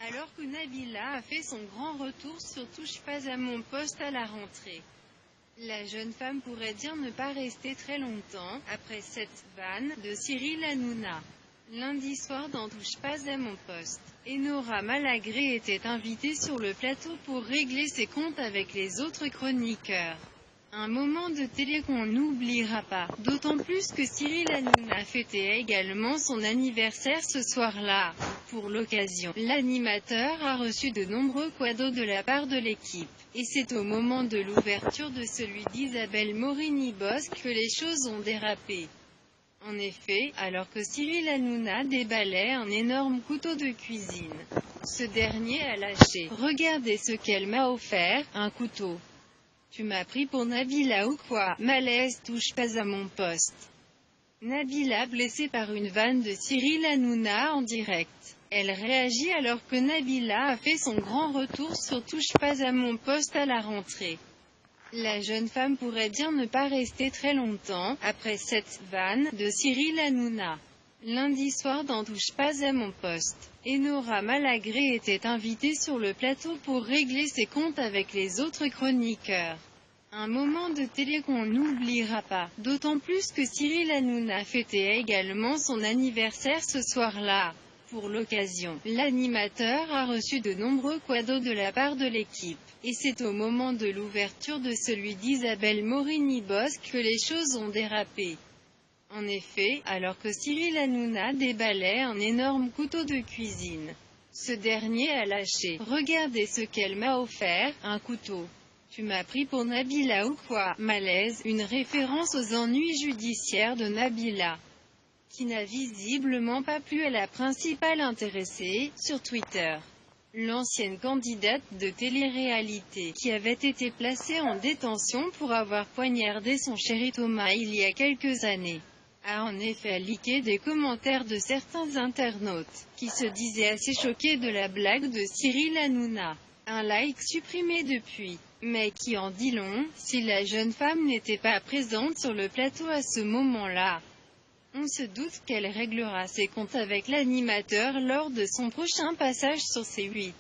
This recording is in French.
Alors que Nabila a fait son grand retour sur Touche pas à mon poste à la rentrée. La jeune femme pourrait dire ne pas rester très longtemps, après cette vanne de Cyril Hanouna. Lundi soir dans Touche pas à mon poste, Enora Malagré était invitée sur le plateau pour régler ses comptes avec les autres chroniqueurs. Un moment de télé qu'on n'oubliera pas, d'autant plus que Cyril Hanouna fêtait également son anniversaire ce soir-là. Pour l'occasion, l'animateur a reçu de nombreux cadeaux de la part de l'équipe. Et c'est au moment de l'ouverture de celui d'Isabelle Morini-Bosc que les choses ont dérapé. En effet, alors que Cyril Hanouna déballait un énorme couteau de cuisine, ce dernier a lâché « Regardez ce qu'elle m'a offert, un couteau. Tu m'as pris pour Nabila ou quoi ?» Malaise, touche pas à mon poste. Nabila blessée par une vanne de Cyril Hanouna en direct. Elle réagit alors que Nabila a fait son grand retour sur Touche pas à mon poste à la rentrée. La jeune femme pourrait dire ne pas rester très longtemps, après cette vanne de Cyril Hanouna. Lundi soir dans Touche pas à mon poste, Enora Malagré était invitée sur le plateau pour régler ses comptes avec les autres chroniqueurs. Un moment de télé qu'on n'oubliera pas, d'autant plus que Cyril Hanouna fêtait également son anniversaire ce soir-là. Pour l'occasion, l'animateur a reçu de nombreux cadeaux de la part de l'équipe. Et c'est au moment de l'ouverture de celui d'Isabelle Morini-Bosc que les choses ont dérapé. En effet, alors que Cyril Hanouna déballait un énorme couteau de cuisine, ce dernier a lâché « Regardez ce qu'elle m'a offert, un couteau. Tu m'as pris pour Nabila ou quoi ?» Malaise, une référence aux ennuis judiciaires de Nabila, qui n'a visiblement pas plu à la principale intéressée, sur Twitter. L'ancienne candidate de télé-réalité, qui avait été placée en détention pour avoir poignardé son chéri Thomas il y a quelques années, a en effet leaké des commentaires de certains internautes, qui se disaient assez choqués de la blague de Cyril Hanouna. Un like supprimé depuis, mais qui en dit long, si la jeune femme n'était pas présente sur le plateau à ce moment-là. On se doute qu'elle réglera ses comptes avec l'animateur lors de son prochain passage sur C8.